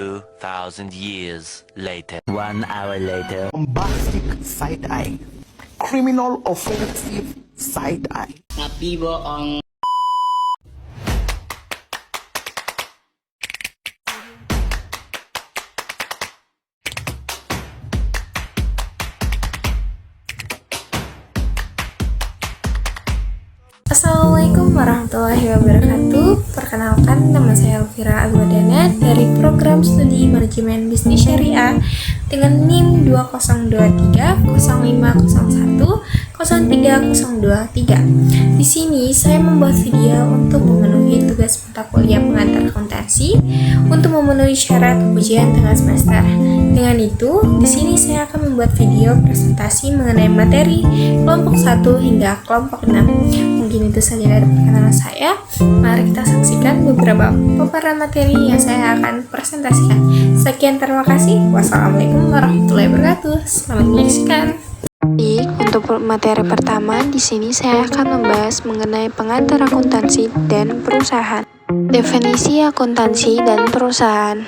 2,000 years later. 1 hour later. Bombastic side-eye, criminal offensive side-eye. Tapi bohong. Assalamualaikum warahmatullahi wabarakatuh. Perkenalkan, nama saya Elvira Agwadana dari Program Studi Manajemen Bisnis Syariah dengan NIM 2023 0501 03023. Di sini saya membuat video untuk memenuhi tugas mata kuliah pengantar akuntansi untuk memenuhi syarat ujian tengah semester. Dengan itu, di sini saya akan membuat video presentasi mengenai materi kelompok 1 hingga kelompok 6. Mungkin itu saja dari perkenalan saya. Mari kita saksikan beberapa paparan materi yang saya akan presentasikan. Sekian, terima kasih. Wassalamualaikum warahmatullahi wabarakatuh. Selamat menyaksikan. Untuk materi pertama, di sini saya akan membahas mengenai pengantar akuntansi dan perusahaan. Definisi akuntansi dan perusahaan.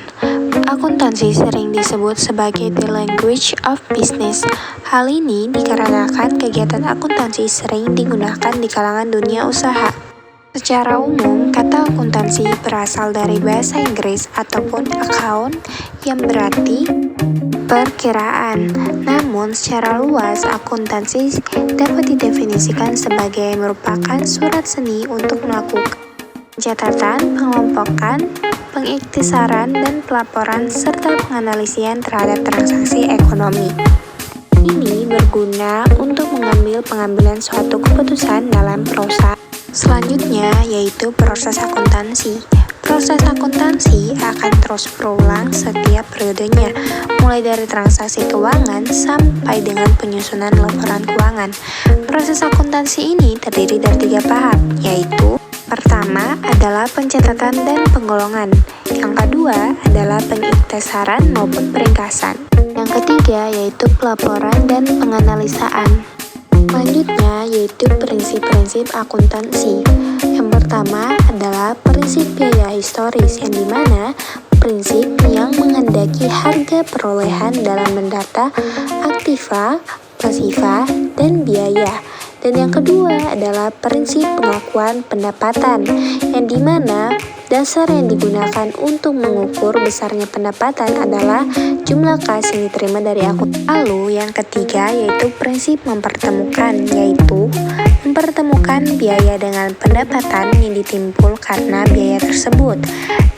Akuntansi sering disebut sebagai the language of business. Hal ini dikarenakan kegiatan akuntansi sering digunakan di kalangan dunia usaha. Secara umum, kata akuntansi berasal dari bahasa Inggris ataupun account yang berarti perkiraan. Namun, secara luas, akuntansi dapat didefinisikan sebagai merupakan surat seni untuk melakukan pencatatan, pengelompokan, pengiktisaran, dan pelaporan serta penganalisian terhadap transaksi ekonomi. Ini berguna untuk mengambil pengambilan suatu keputusan dalam perusahaan. Selanjutnya yaitu proses akuntansi. Proses akuntansi akan terus berulang setiap periodenya, mulai dari transaksi keuangan sampai dengan penyusunan laporan keuangan. Proses akuntansi ini terdiri dari 3 tahap, yaitu pertama adalah pencatatan dan penggolongan, yang kedua adalah pengiktisaran maupun peringkasan, yang ketiga yaitu pelaporan dan penganalisaan. Selanjutnya yaitu prinsip-prinsip akuntansi. Yang pertama adalah prinsip biaya historis, yang dimana prinsip yang menghendaki harga perolehan dalam mendata aktiva, pasiva, dan biaya. Dan yang kedua adalah prinsip pengakuan pendapatan, yang dimana dasar yang digunakan untuk mengukur besarnya pendapatan adalah jumlah kas yang diterima dari akuntan. Lalu yang ketiga yaitu prinsip mempertemukan, yaitu mempertemukan biaya dengan pendapatan yang ditimbul karena biaya tersebut.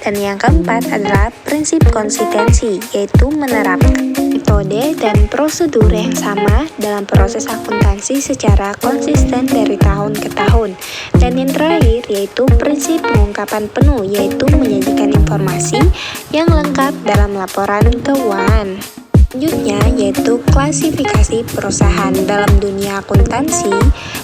Dan yang keempat adalah prinsip konsistensi, yaitu menerapkan metode dan prosedur yang sama dalam proses akuntansi secara konsisten dari tahun ke tahun. Dan yang terakhir yaitu prinsip pengungkapan penuh, yaitu menyajikan informasi yang lengkap dalam laporan keuangan. Selanjutnya yaitu klasifikasi perusahaan. Dalam dunia akuntansi,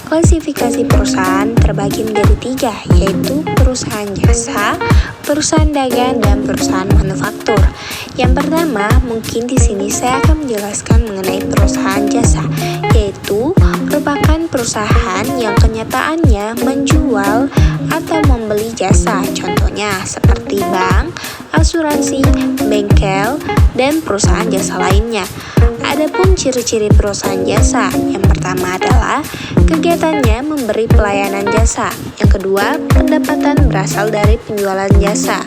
klasifikasi perusahaan terbagi menjadi 3, yaitu perusahaan jasa, perusahaan dagang, dan perusahaan manufaktur. Yang pertama, mungkin di sini saya akan menjelaskan mengenai perusahaan jasa, yaitu merupakan perusahaan yang kenyataannya menjual atau membeli jasa, contohnya seperti bank, asuransi, bengkel, dan perusahaan jasa lainnya. Adapun ciri-ciri perusahaan jasa, yang pertama adalah kegiatannya memberi pelayanan jasa. Yang kedua, pendapatan berasal dari penjualan jasa.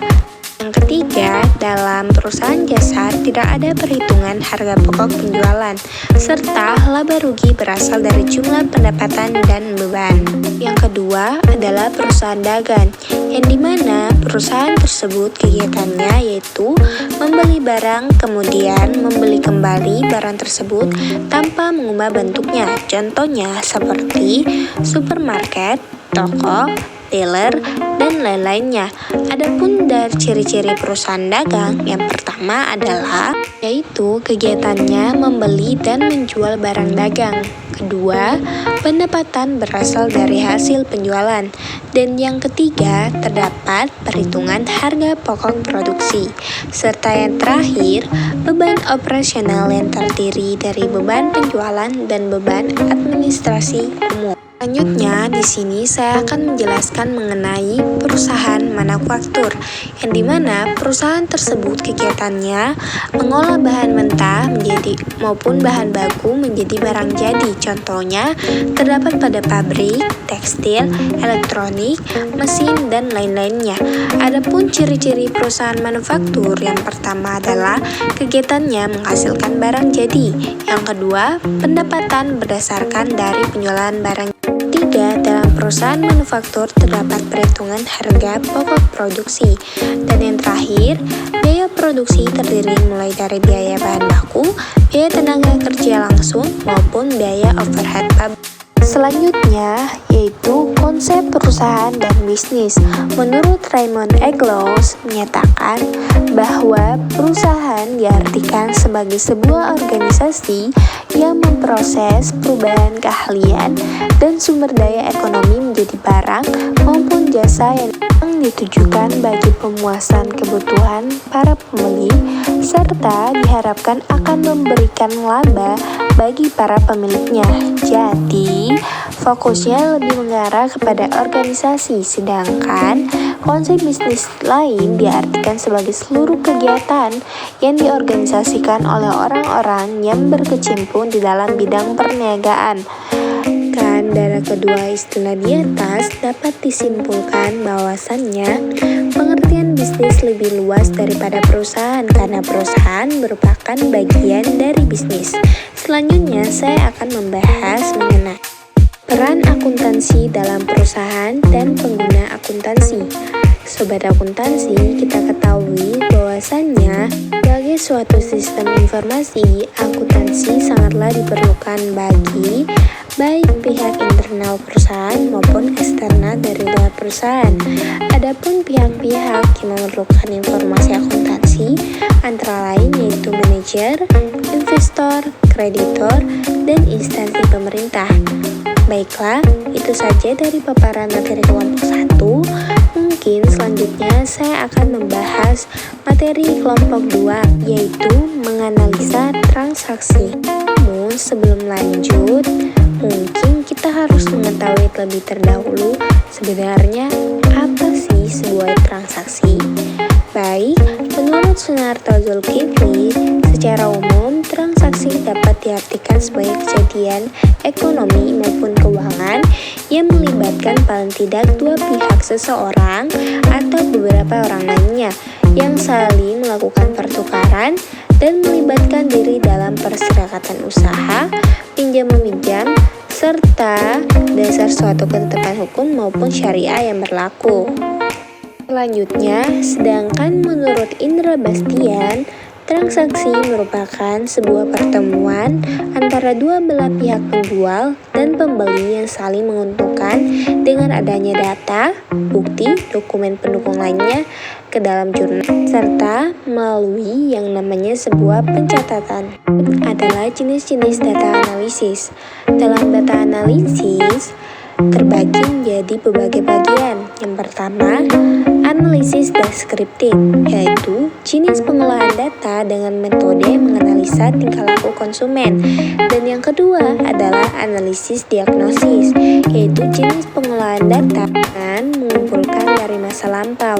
Yang ketiga, dalam perusahaan jasa tidak ada perhitungan harga pokok penjualan, serta laba rugi berasal dari jumlah pendapatan dan beban. Yang kedua adalah perusahaan dagang, yang dimana perusahaan tersebut kegiatannya yaitu membeli barang kemudian membeli kembali barang tersebut tanpa mengubah bentuknya, contohnya seperti supermarket, toko, dealer, dan lain-lainnya. Adapun dari ciri-ciri perusahaan dagang, yang pertama adalah yaitu kegiatannya membeli dan menjual barang dagang. Kedua, pendapatan berasal dari hasil penjualan. Dan yang ketiga, terdapat perhitungan harga pokok produksi. Serta yang terakhir, beban operasional yang terdiri dari beban penjualan dan beban administrasi umum. Selanjutnya, di sini saya akan menjelaskan mengenai perusahaan manufaktur, yang dimana perusahaan tersebut kegiatannya mengolah bahan mentah menjadi maupun bahan baku menjadi barang jadi. Contohnya terdapat pada pabrik, tekstil, elektronik, mesin, dan lain-lainnya. Adapun ciri-ciri perusahaan manufaktur, yang pertama adalah kegiatannya menghasilkan barang jadi. Yang kedua, pendapatan berdasarkan dari penjualan barang. Tiga, dalam perusahaan manufaktur terdapat perhitungan harga pokok produksi. Dan yang terakhir, biaya produksi terdiri mulai dari biaya bahan baku, biaya tenaga kerja langsung, maupun biaya overhead pabrik. Selanjutnya, yaitu konsep perusahaan dan bisnis. Menurut Raymond Eglos menyatakan bahwa perusahaan diartikan sebagai sebuah organisasi yang memproses perubahan keahlian dan sumber daya ekonomi menjadi barang maupun jasa yang ditujukan bagi pemuasan kebutuhan para pembeli serta diharapkan akan memberikan laba bagi para pemiliknya. Jadi, fokusnya lebih mengarah kepada organisasi, sedangkan konsep bisnis lain diartikan sebagai seluruh kegiatan yang diorganisasikan oleh orang-orang yang berkecimpung di dalam bidang perniagaan. Dari kedua istilah di atas dapat disimpulkan bahwasannya pengertian bisnis lebih luas daripada perusahaan karena perusahaan merupakan bagian dari bisnis. Selanjutnya saya akan membahas mengenai peran akuntansi dalam perusahaan dan pengguna akuntansi. Sobat akuntansi, kita ketahui bahwasannya sebagai suatu sistem informasi, akuntansi sangatlah diperlukan bagi baik pihak internal perusahaan maupun eksternal dari luar perusahaan. Adapun pihak-pihak yang memerlukan informasi akuntansi antara lain yaitu manajer, investor, kreditor, dan instansi pemerintah. Baiklah, itu saja dari paparan materi kelompok 1. Mungkin selanjutnya saya akan membahas materi kelompok 2, yaitu menganalisa transaksi. Namun sebelum lanjut, mungkin kita harus mengetahui terlebih terdahulu sebenarnya apa sih sebuah transaksi. Baik, menurut Sunarto Zulkifli, secara umum transaksi dapat diartikan sebagai kejadian ekonomi maupun keuangan yang melibatkan paling tidak dua pihak seseorang atau beberapa orang lainnya yang saling melakukan pertukaran dan melibatkan diri dalam perserikatan usaha, pinjam-meminjam, serta dasar suatu ketetapan hukum maupun syariah yang berlaku. Selanjutnya, sedangkan menurut Indra Bastian, transaksi merupakan sebuah pertemuan antara dua belah pihak penjual dan pembeli yang saling menguntungkan dengan adanya data, bukti, dokumen pendukung lainnya ke dalam jurnal, serta melalui yang namanya sebuah pencatatan. Adalah jenis-jenis data analisis. Dalam data analisis, terbagi menjadi berbagai bagian. Yang pertama, analisis deskriptif, yaitu jenis pengolahan data dengan metode menganalisa tingkah laku konsumen. Dan yang kedua adalah analisis diagnosis, yaitu jenis pengolahan data dengan mengumpulkan dari masa lampau.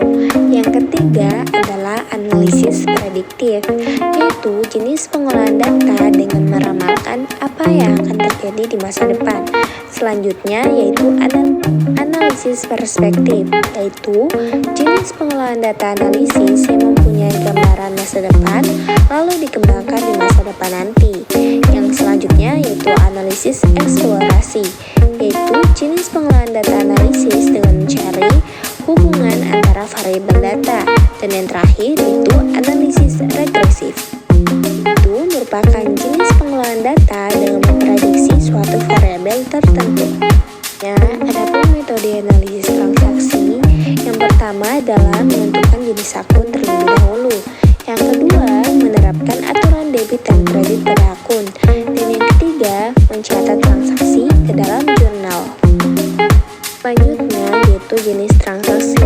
Yang ketiga adalah analisis prediktif, yaitu jenis pengolahan data dengan meramalkan apa yang akan terjadi di masa depan. Selanjutnya yaitu analisis perspektif, yaitu jenis pengolahan data analisis yang mempunyai gambaran masa depan lalu dikembangkan di masa depan nanti. Yang selanjutnya yaitu analisis eksplorasi, yaitu jenis pengolahan data analisis dengan mencari hubungan antara variabel data. Dan yang terakhir yaitu analisis regresif, itu merupakan jenis pengolahan data dengan memprediksi suatu variabel tertentu. Adapun metode analisis transaksi, yang pertama adalah menentukan jenis akun terlebih dahulu. Yang kedua, menerapkan aturan debit dan kredit pada akun. Dan yang ketiga, mencatat transaksi ke dalam jurnal. Selanjutnya yaitu jenis transaksi.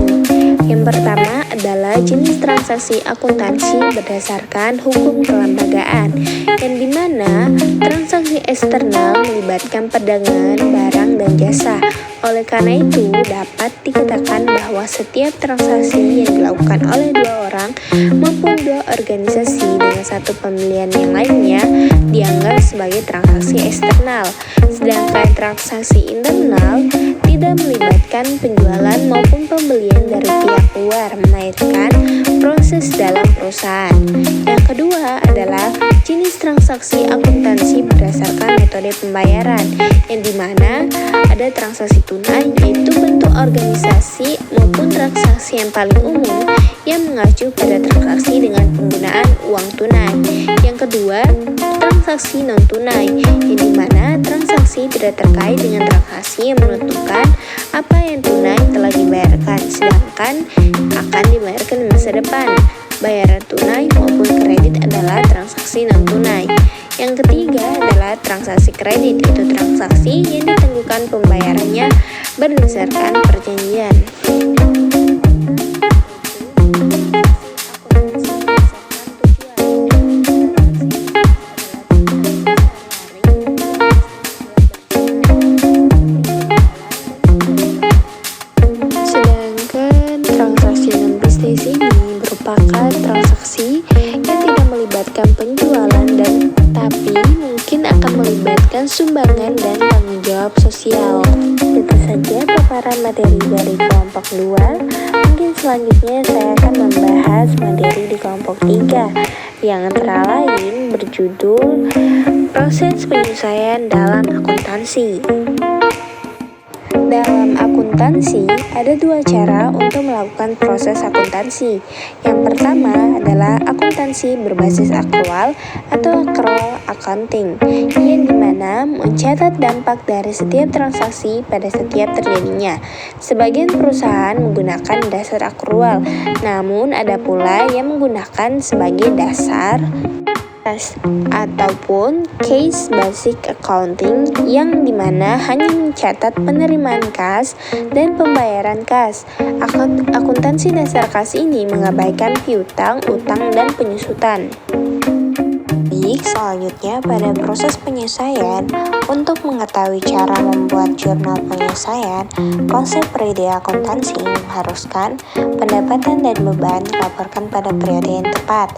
Yang pertama adalah jenis transaksi akuntansi berdasarkan hukum kelembagaan, yang dimana transaksi eksternal melibatkan perdagangan barang dan jasa. Oleh karena itu, dapat dikatakan bahwa setiap transaksi yang dilakukan oleh dua orang maupun dua organisasi dengan satu pembelian yang lainnya dianggap sebagai transaksi eksternal. Sedangkan transaksi internal tidak melibatkan penjualan maupun pembelian dari pihak luar, melainkan proses dalam perusahaan. Yang kedua adalah jenis transaksi akuntansi berdasarkan metode pembayaran, yang dimana ada transaksi tunai, yaitu bentuk organisasi maupun transaksi yang paling umum yang mengacu pada transaksi dengan penggunaan uang tunai. Yang kedua, transaksi non tunai, yang dimana transaksi tidak terkait dengan transaksi yang menentukan apa yang tunai telah dibayarkan, sedangkan akan dibayarkan di masa depan. Bayaran tunai maupun kredit adalah transaksi non tunai. Yang ketiga adalah transaksi kredit, yaitu transaksi yang ditangguhkan pembayarannya berdasarkan perjanjian. Sedangkan transaksi non bisnis ini merupakan transaksi yang tidak melibatkan penjualan dan tapi mungkin akan melibatkan sumbangan dan tanggung jawab sosial. Itu saja paparan materi dari kelompok 2. Mungkin selanjutnya saya akan membahas materi di kelompok 3 yang antara lain berjudul proses penyelesaian dalam akuntansi. Dalam akuntansi, ada dua cara untuk melakukan proses akuntansi. Yang pertama adalah akuntansi berbasis akrual atau accrual accounting, yang dimana mencatat dampak dari setiap transaksi pada setiap terjadinya. Sebagian perusahaan menggunakan dasar akrual, namun ada pula yang menggunakan sebagai dasar ataupun case basic accounting, yang dimana hanya mencatat penerimaan kas dan pembayaran kas. Akuntansi dasar kas ini mengabaikan piutang, utang, dan penyusutan. Baik, selanjutnya pada proses penyelesaian, untuk mengetahui cara membuat jurnal penyelesaian, konsep periode akuntansi mengharuskan pendapatan dan beban dilaporkan pada periode yang tepat.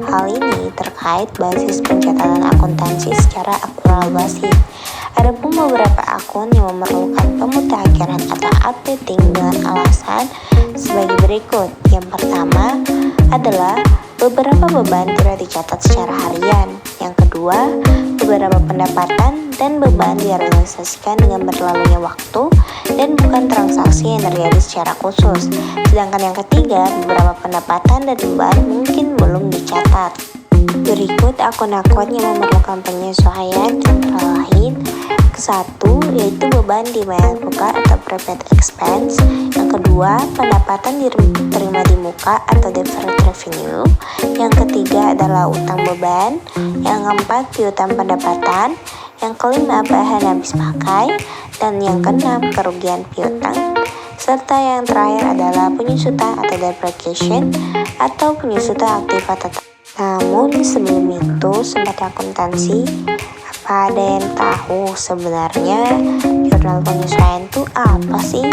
Hal ini terkait basis pencatatan akuntansi secara akrual basis. Adapun beberapa akun yang memerlukan pemutakhiran atau updating dengan alasan sebagai berikut. Yang pertama adalah beberapa beban tidak dicatat secara harian. Yang kedua, beberapa pendapatan dan beban direalisasikan dengan berlalunya waktu dan bukan transaksi yang terjadi secara khusus. Sedangkan yang ketiga, beberapa pendapatan dan beban mungkin belum dicatat. Berikut akun-akun yang memerlukan penyesuaian antara lain. Satu, yaitu beban di bayar muka atau prepaid expense. Yang kedua, pendapatan diterima di muka atau deferred revenue. Yang ketiga adalah utang beban. Yang keempat, piutang pendapatan. Yang kelima, bahan habis pakai. Dan yang keenam, kerugian piutang. Serta yang terakhir adalah penyusutan atau depreciation atau penyusutan aktif atau tetap. Namun sebelum itu, sobat akuntansi, apa ada yang tahu sebenarnya jurnal penyesuaian itu apa sih?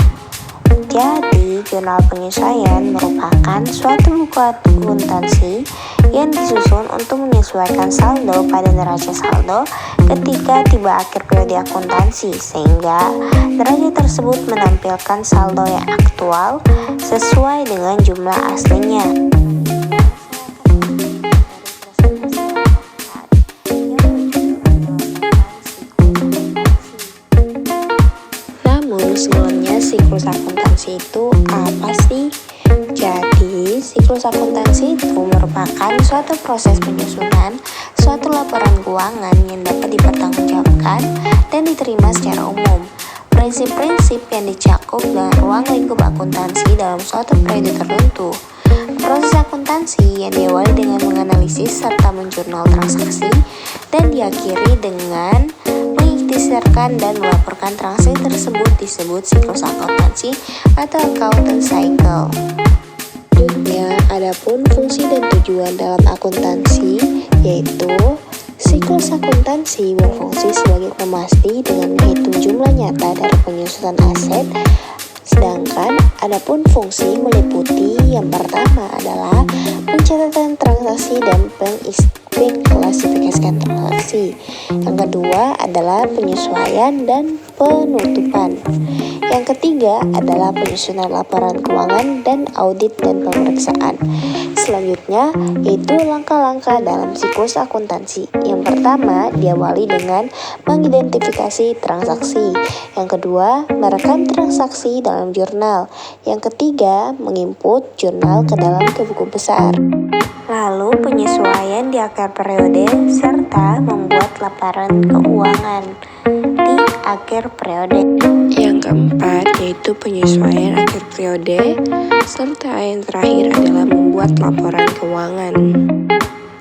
Jadi, jurnal penyesuaian merupakan suatu buku akuntansi yang disusun untuk menyesuaikan saldo pada neraca saldo ketika tiba akhir periode akuntansi, sehingga neraca tersebut menampilkan saldo yang aktual sesuai dengan jumlah aslinya. Sebelumnya, siklus akuntansi itu apa sih? Jadi, siklus akuntansi itu merupakan suatu proses penyusunan suatu laporan keuangan yang dapat dipertanggungjawabkan dan diterima secara umum. Prinsip-prinsip yang dicakup dengan ruang lingkup akuntansi dalam suatu periode tertentu. Proses akuntansi yang diawali dengan menganalisis serta menjurnal transaksi dan diakhiri dengan mengikhtisarkan dan melaporkan transaksi tersebut disebut siklus akuntansi atau accounting cycle. Selanjutnya, adapun fungsi dan tujuan dalam akuntansi, yaitu siklus akuntansi berfungsi sebagai pemasti dengan menghitung jumlah nyata dari penyusutan aset. Sedangkan adapun fungsi meliputi yang pertama adalah pencatatan transaksi dan pengklasifikasian transaksi. Yang kedua adalah penyesuaian dan penutupan. Yang ketiga adalah penyusunan laporan keuangan dan audit dan pemeriksaan. Selanjutnya yaitu langkah-langkah dalam siklus akuntansi. Yang pertama diawali dengan mengidentifikasi transaksi. Yang kedua merekam transaksi dalam jurnal. Yang ketiga menginput jurnal ke dalam buku besar. Lalu penyesuaian di akhir periode serta membuat laporan keuangan di akhir periode. Yang keempat yaitu penyesuaian akhir periode serta yang terakhir adalah membuat laporan keuangan.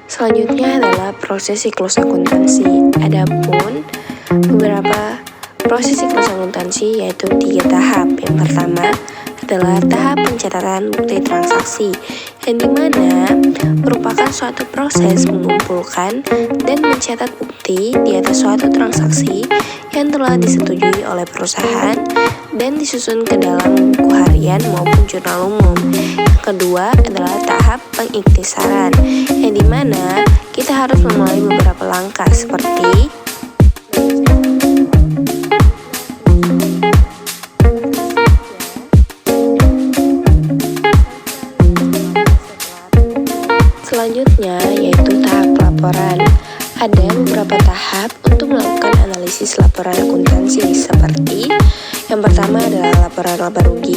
Selanjutnya adalah proses siklus akuntansi. Adapun beberapa proses siklus akuntansi yaitu 3 tahap. Yang pertama adalah tahap pencatatan bukti transaksi, yang dimana merupakan suatu proses mengumpulkan dan mencatat bukti di atas suatu transaksi yang telah disetujui oleh perusahaan dan disusun ke dalam buku harian maupun jurnal umum. Yang kedua adalah tahap pengiktisaran, yang dimana kita harus memulai beberapa langkah seperti selanjutnya yaitu tahap laporan. Ada beberapa tahap untuk melakukan analisis laporan akuntansi seperti yang pertama adalah laporan laba rugi,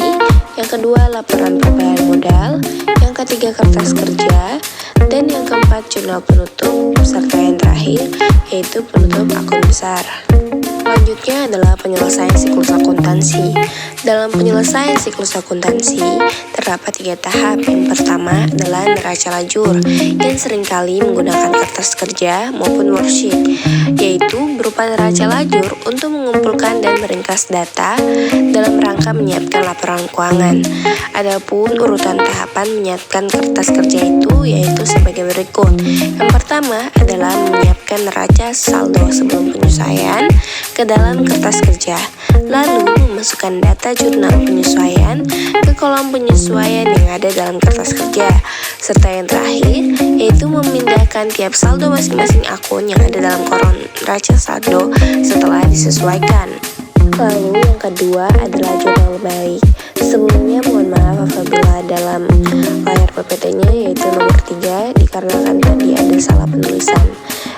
yang kedua laporan perubahan modal, yang ketiga kertas kerja, dan yang keempat jurnal penutup, serta yang terakhir yaitu penutup akun besar. Selanjutnya adalah penyelesaian siklus akuntansi. Dalam penyelesaian siklus akuntansi, terdapat 3 tahap. Yang pertama adalah neraca lajur, yang seringkali menggunakan kertas kerja maupun worksheet, yaitu berupa neraca lajur untuk mengumpulkan dan meringkas data dalam rangka menyiapkan laporan keuangan. Adapun urutan tahapan menyiapkan kertas kerja itu yaitu sebagai berikut. Yang pertama adalah menyiapkan neraca saldo sebelum penyesuaian ke dalam kertas kerja, lalu memasukkan data jurnal penyesuaian ke kolom penyesuaian yang ada dalam kertas kerja, serta yang terakhir yaitu memindahkan tiap saldo masing-masing akun yang ada dalam kolom neraca saldo setelah disesuaikan. Lalu yang kedua adalah jurnal balik. Sebelumnya mohon maaf apabila dalam layar PPT-nya yaitu nomor 3 dikarenakan tadi ada salah penulisan.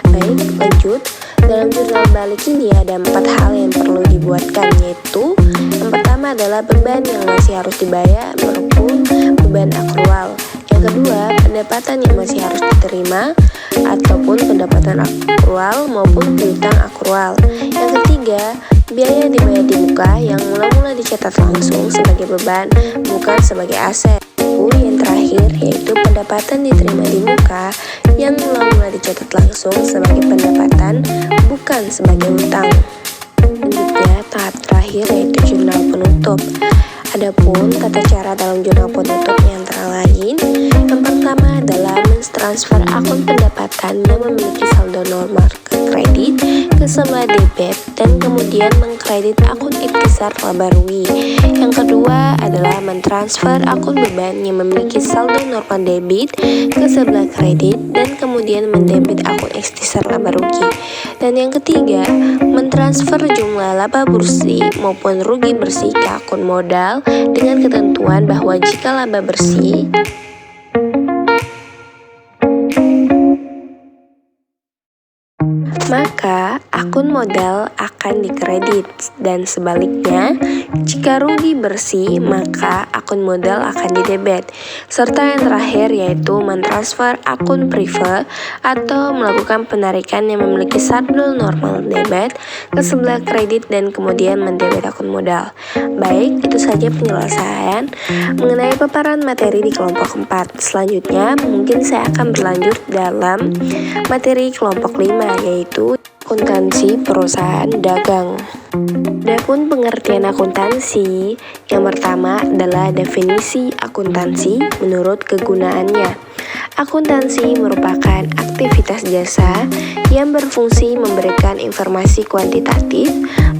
Baik, lanjut. Dalam jurnal balik ini ada 4 hal yang perlu dibuatkan, yaitu yang pertama adalah beban yang masih harus dibayar maupun beban akrual. Yang kedua, pendapatan yang masih harus diterima ataupun pendapatan akrual maupun piutang akrual. Yang ketiga, biaya dibayar di muka yang mula-mula dicatat langsung sebagai beban, bukan sebagai aset. Yang terakhir yaitu pendapatan diterima di muka yang mula-mula dicatat langsung sebagai pendapatan, bukan sebagai utang. Selanjutnya tahap terakhir yaitu jurnal penutup. Adapun tata cara dalam jurnal penutup yang antara lain, yang pertama adalah mentransfer akun pendapatan yang memiliki saldo normal ke kredit ke sebelah debit dan kemudian mengkredit akun ikhtisar laba rugi. Yang kedua adalah mentransfer akun beban yang memiliki saldo normal debit ke sebelah kredit dan kemudian mendebit akun ikhtisar laba rugi. Dan yang ketiga, mentransfer jumlah laba bersih maupun rugi bersih ke akun modal dengan ketentuan bahwa jika laba bersih maka akun modal akan dikredit, dan sebaliknya jika rugi bersih maka akun modal akan didebet. Serta yang terakhir yaitu mentransfer akun privat atau melakukan penarikan yang memiliki saldo normal debit ke sebelah kredit dan kemudian mendebet akun modal. Baik, itu saja penyelesaian mengenai paparan materi di kelompok 4. Selanjutnya mungkin saya akan berlanjut dalam materi kelompok 5 yaitu yaitu akuntansi perusahaan dagang. Adapun pengertian akuntansi, yang pertama adalah definisi akuntansi menurut kegunaannya. Akuntansi merupakan aktivitas jasa yang berfungsi memberikan informasi kuantitatif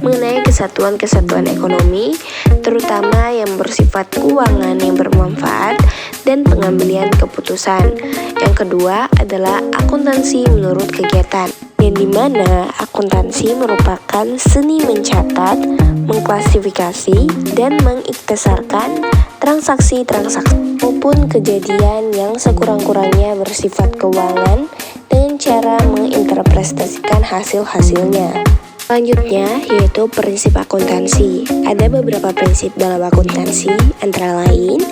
mengenai kesatuan-kesatuan ekonomi, terutama yang bersifat keuangan yang bermanfaat dan pengambilan keputusan. Yang kedua adalah akuntansi menurut kegiatan, yang dimana akuntansi merupakan seni mencatat, mengklasifikasi, dan mengiktisarkan transaksi-transaksi maupun kejadian yang sekurang-kurangnya bersifat keuangan dengan cara menginterpretasikan hasil-hasilnya. Selanjutnya yaitu prinsip akuntansi. Ada beberapa prinsip dalam akuntansi, antara lain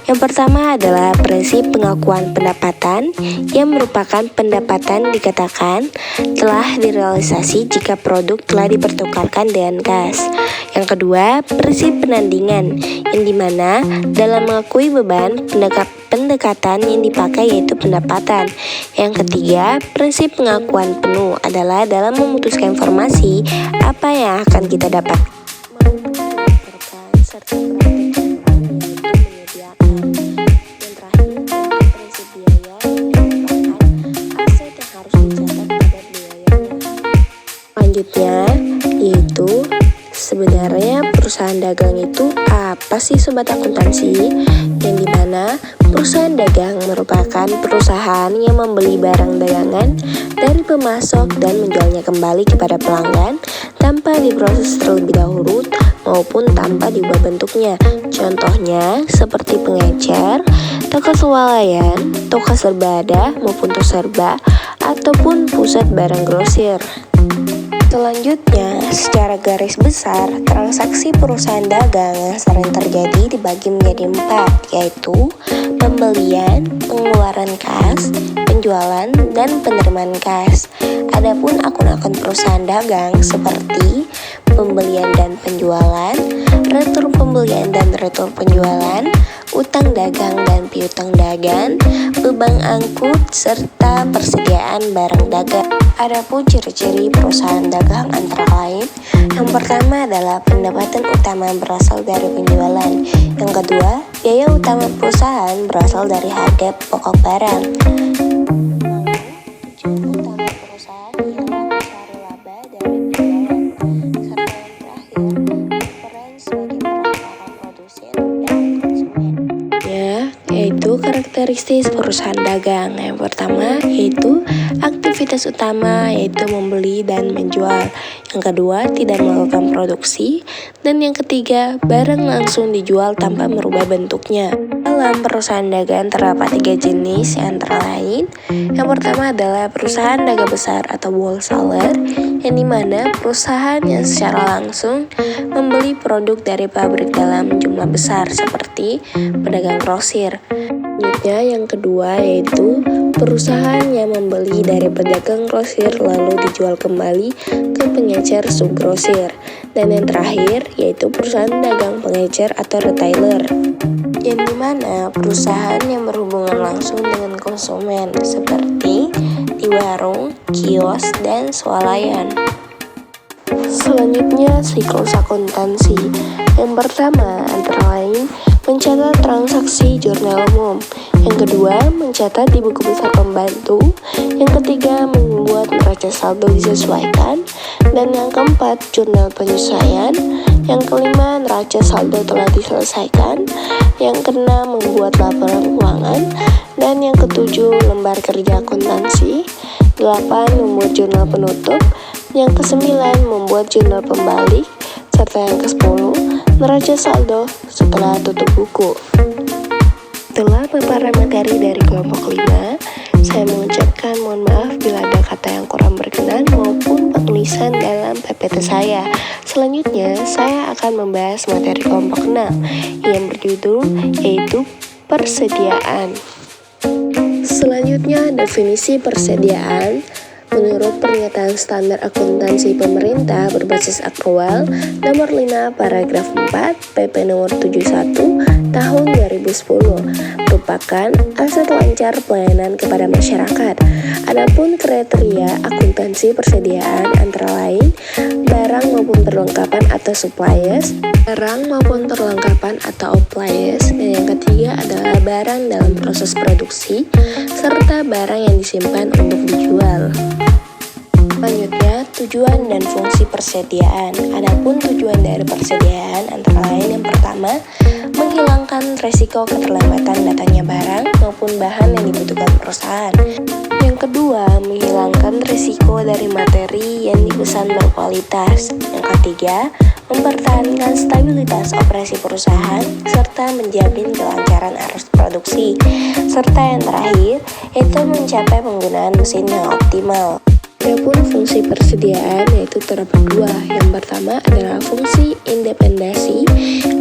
yang pertama adalah prinsip pengakuan pendapatan, yang merupakan pendapatan dikatakan telah direalisasi jika produk telah dipertukarkan dengan kas. Yang kedua, prinsip penandingan, yang dimana dalam mengakui beban pendekatan yang dipakai yaitu pendapatan. Yang ketiga, prinsip pengakuan penuh adalah dalam memutuskan informasi apa yang akan kita dapat. Selanjutnya yaitu sebenarnya perusahaan dagang itu apa sih sobat akuntansi? Yang dimana perusahaan dagang merupakan perusahaan yang membeli barang dagangan dari pemasok dan menjualnya kembali kepada pelanggan tanpa diproses terlebih dahulu maupun tanpa diubah bentuknya. Contohnya seperti pengecer, toko swalayan, toko serbada maupun toko serba, ataupun pusat barang grosir. Selanjutnya, secara garis besar, transaksi perusahaan dagang yang sering terjadi dibagi menjadi 4, yaitu pembelian, pengeluaran kas, penjualan, dan penerimaan kas. Adapun akun-akun perusahaan dagang seperti pembelian dan penjualan, retur pembelian dan retur penjualan, utang dagang dan piutang dagang, beban angkut, serta persediaan barang dagang. Adapun ciri-ciri perusahaan dagang antara lain, yang pertama adalah pendapatan utama berasal dari penjualan. Yang kedua, biaya utama perusahaan berasal dari harga pokok barang. Tujuan utama perusahaan ialah mencari laba dari penjualan. Serta yang terakhir, berperan sebagai perantara produsen dan konsumen. Yaitu karakteristik perusahaan dagang. Yang pertama yaitu aktivitas utama yaitu membeli dan menjual. Yang kedua, tidak melakukan produksi. Dan yang ketiga, barang langsung dijual tanpa merubah bentuknya. Dalam perusahaan dagang terdapat 3 jenis, antara lain yang pertama adalah perusahaan dagang besar atau wholesaler, yang dimana perusahaan yang secara langsung membeli produk dari pabrik dalam jumlah besar seperti pedagang grosir. Selanjutnya yang kedua yaitu perusahaan yang membeli dari pedagang grosir lalu dijual kembali ke pengecer subgrosir. Dan yang terakhir yaitu perusahaan dagang pengecer atau retailer, yang dimana perusahaan yang berhubungan langsung dengan konsumen seperti di warung, kios, dan swalayan. Selanjutnya siklus akuntansi. Yang pertama antara lain mencatat transaksi jurnal umum. Yang kedua, mencatat di buku besar pembantu. Yang ketiga, membuat neraca saldo disesuaikan. Dan yang keempat, jurnal penyesuaian. Yang kelima, neraca saldo telah diselesaikan. Yang keenam, membuat laporan keuangan. Dan yang ketujuh, lembar kerja akuntansi. 8, membuat jurnal penutup. Yang kesembilan, membuat jurnal pembalik. Serta yang ke-10, neraca saldo setelah tutup buku. Setelah paparan materi dari kelompok 5, saya mengucapkan mohon maaf bila ada kata yang kurang berkenan maupun penulisan dalam PPT saya. Selanjutnya, saya akan membahas materi kelompok 6 yang berjudul yaitu persediaan. Selanjutnya, definisi persediaan. Menurut pernyataan standar akuntansi pemerintah berbasis akrual nomor 5 paragraf 4 PP nomor 71 tahun 2010 merupakan aset lancar pelayanan kepada masyarakat. Adapun kriteria akuntansi persediaan antara lain barang maupun perlengkapan atau supplies, barang maupun perlengkapan atau appliance, dan yang ketiga adalah barang dalam proses produksi serta barang yang disimpan untuk dijual. Selanjutnya, tujuan dan fungsi persediaan. Adapun tujuan dari persediaan antara lain yang pertama, menghilangkan resiko keterlambatan datangnya barang maupun bahan yang dibutuhkan perusahaan. Yang kedua, menghilangkan risiko dari materi yang dipesan berkualitas. Yang ketiga, mempertahankan stabilitas operasi perusahaan serta menjamin kelancaran arus produksi. Serta yang terakhir, yaitu mencapai penggunaan mesin yang optimal. Adapun fungsi persediaan yaitu terdapat dua. Yang pertama adalah fungsi independensi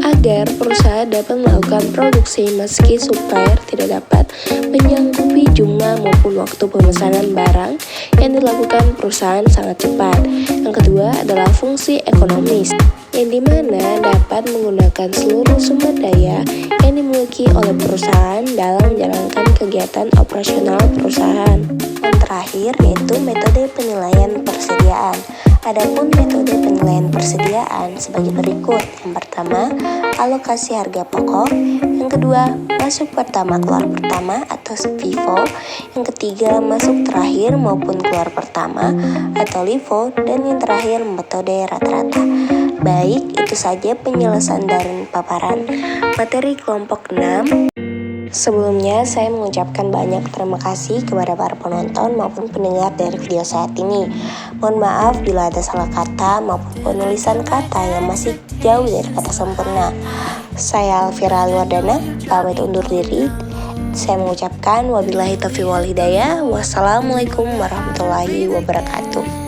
agar perusahaan dapat melakukan produksi meski supplier tidak dapat menyanggupi jumlah maupun waktu pemesanan barang yang dilakukan perusahaan sangat cepat. Yang kedua adalah fungsi ekonomis, yang dimana dapat menggunakan seluruh sumber daya yang dimiliki oleh perusahaan dalam menjalankan kegiatan operasional perusahaan. Yang terakhir yaitu metode penilaian persediaan. Adapun metode penilaian persediaan sebagai berikut. Yang pertama, alokasi harga pokok. Yang kedua, masuk pertama keluar pertama atau FIFO. Yang ketiga, masuk terakhir maupun keluar pertama atau LIFO. Dan yang terakhir, metode rata-rata. Baik, itu saja penjelasan dari paparan materi kelompok 6. Sebelumnya, saya mengucapkan banyak terima kasih kepada para penonton maupun pendengar dari video saat ini. Mohon maaf bila ada salah kata maupun penulisan kata yang masih jauh dari kata sempurna. Saya Alfira Alwardana, pamit undur diri. Saya mengucapkan wabillahi taufiq wal hidayah. Wassalamualaikum warahmatullahi wabarakatuh.